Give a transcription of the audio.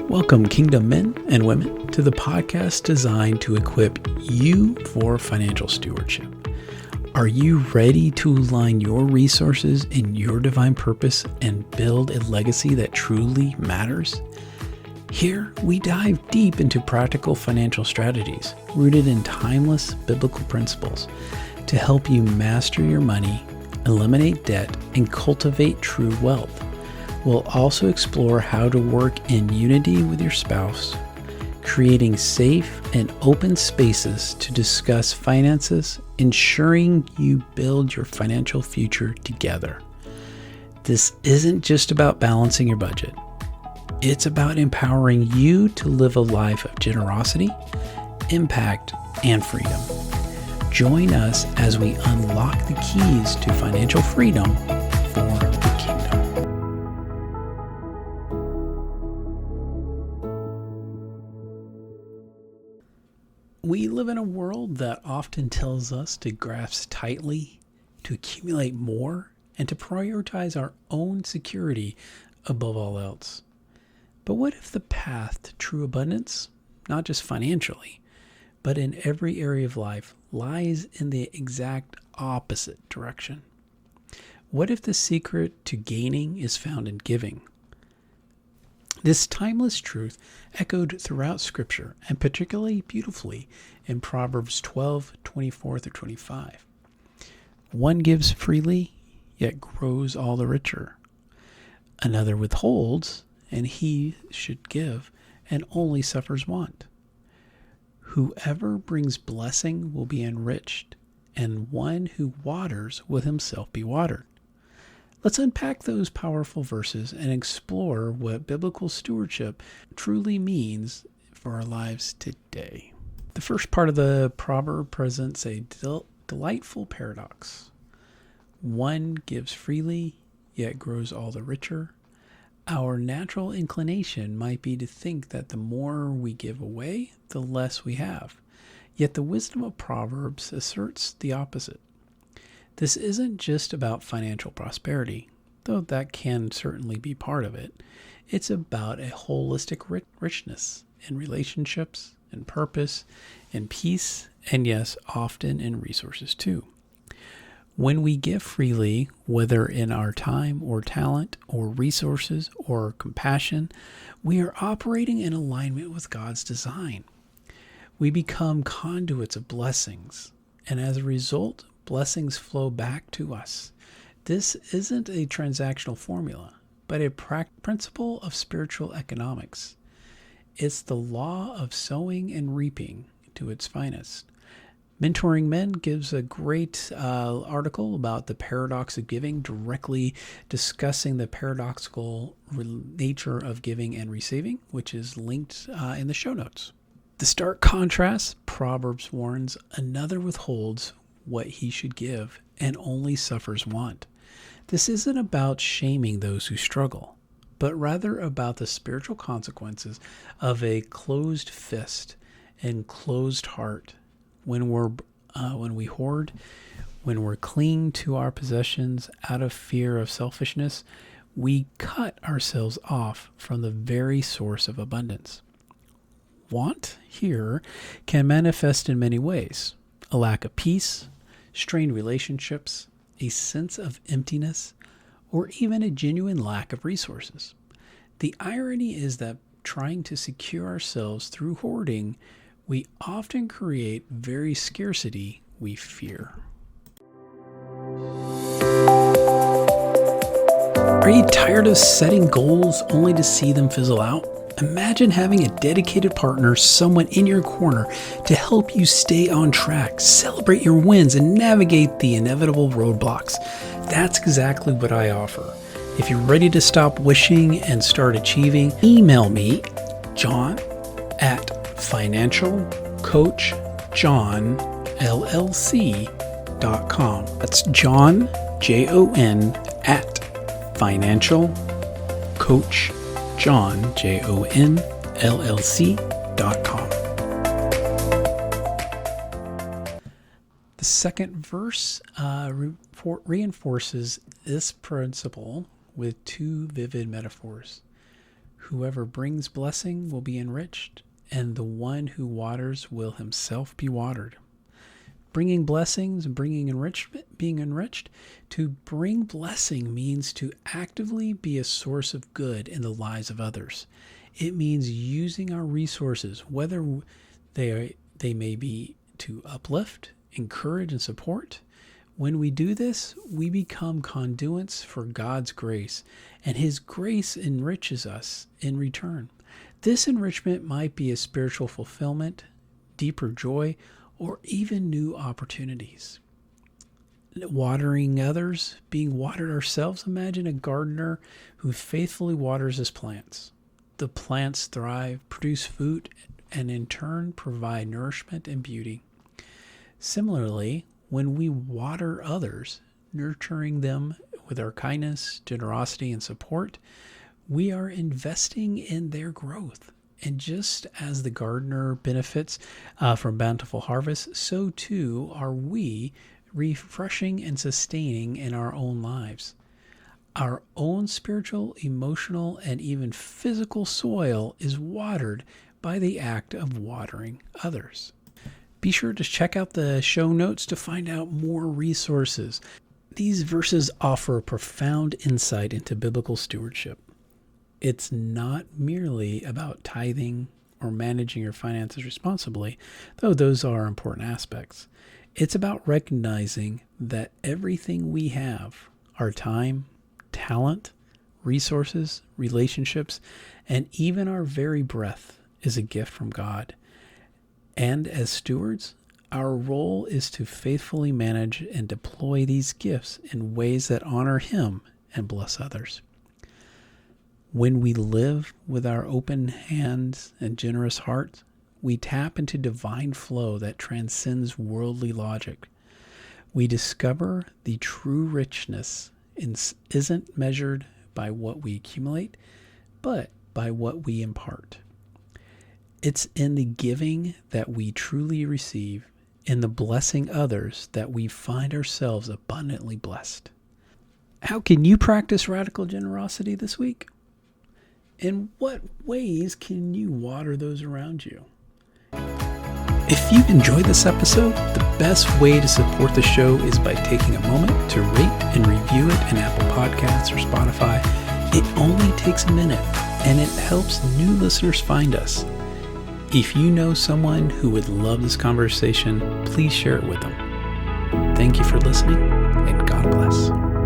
Welcome, Kingdom men and women, to the podcast designed to equip you for financial stewardship. Are you ready to align your resources in your divine purpose and build a legacy that truly matters? Here, we dive deep into practical financial strategies rooted in timeless biblical principles to help you master your money, eliminate debt, and cultivate true wealth. We'll also explore how to work in unity with your spouse, creating safe and open spaces to discuss finances, ensuring you build your financial future together. This isn't just about balancing your budget. It's about empowering you to live a life of generosity, impact, and freedom. Join us as we unlock the keys to financial freedom for the kingdom. We live in a world that often tells us to grasp tightly, to accumulate more, and to prioritize our own security above all else. But what if the path to true abundance, not just financially, but in every area of life, lies in the exact opposite direction? What if the secret to gaining is found in giving? This timeless truth echoed throughout Scripture, and particularly beautifully in Proverbs 12:24-25. One gives freely, yet grows all the richer. Another withholds, and he should give, and only suffers want. Whoever brings blessing will be enriched, and one who waters will himself be watered. Let's unpack those powerful verses and explore what biblical stewardship truly means for our lives today. The first part of the proverb presents a delightful paradox. One gives freely, yet grows all the richer. Our natural inclination might be to think that the more we give away, the less we have. Yet the wisdom of Proverbs asserts the opposite. This isn't just about financial prosperity, though that can certainly be part of it. It's about a holistic richness in relationships, in purpose, in peace, and yes, often in resources too. When we give freely, whether in our time or talent or resources or compassion, we are operating in alignment with God's design. We become conduits of blessings, and as a result, blessings flow back to us. This isn't a transactional formula, but a principle of spiritual economics. It's the law of sowing and reaping to its finest. Mentoring Men gives a great article about the paradox of giving, directly discussing the paradoxical nature of giving and receiving, which is linked in the show notes. The stark contrast, Proverbs warns, another withholds what he should give and only suffers want. This isn't about shaming those who struggle, but rather about the spiritual consequences of a closed fist and closed heart. When we hoard, when we're clinging to our possessions out of fear of selfishness, we cut ourselves off from the very source of abundance. Want here can manifest in many ways: a lack of peace, strained relationships, a sense of emptiness, or even a genuine lack of resources. The irony is that trying to secure ourselves through hoarding, we often create very scarcity we fear. Are you tired of setting goals only to see them fizzle out? Imagine having a dedicated partner, someone in your corner to help you stay on track, celebrate your wins, and navigate the inevitable roadblocks. That's exactly what I offer. If you're ready to stop wishing and start achieving, email me, Jon, at financialcoachjonllc.com. That's Jon, Jon, at financialcoachjonllc.com. The second verse reinforces this principle with two vivid metaphors. Whoever brings blessing will be enriched, and the one who waters will himself be watered. Bringing blessings and being enriched. To bring blessing means to actively be a source of good in the lives of others. It means using our resources, whether they may be to uplift, encourage, and support. When we do this, we become conduits for God's grace, and His grace enriches us in return. This enrichment might be a spiritual fulfillment, deeper joy, or even new opportunities. Watering others, being watered ourselves. Imagine a gardener who faithfully waters his plants. The plants thrive, produce food, and in turn provide nourishment and beauty. Similarly, when we water others, nurturing them with our kindness, generosity, and support, we are investing in their growth. And just as the gardener benefits from bountiful harvest, so too are we refreshing and sustaining in our own lives. Our own spiritual, emotional, and even physical soil is watered by the act of watering others. Be sure to check out the show notes to find out more resources. These verses offer profound insight into biblical stewardship. It's not merely about tithing or managing your finances responsibly, though those are important aspects. It's about recognizing that everything we have, our time, talent, resources, relationships, and even our very breath, is a gift from God. And as stewards, our role is to faithfully manage and deploy these gifts in ways that honor Him and bless others. When we live with our open hands and generous hearts, we tap into divine flow that transcends worldly logic. We discover the true richness isn't measured by what we accumulate, but by what we impart. It's in the giving that we truly receive, in the blessing others that we find ourselves abundantly blessed. How can you practice radical generosity this week? In what ways can you water those around you? If you've enjoyed this episode, the best way to support the show is by taking a moment to rate and review it in Apple Podcasts or Spotify. It only takes a minute, and it helps new listeners find us. If you know someone who would love this conversation, please share it with them. Thank you for listening, and God bless.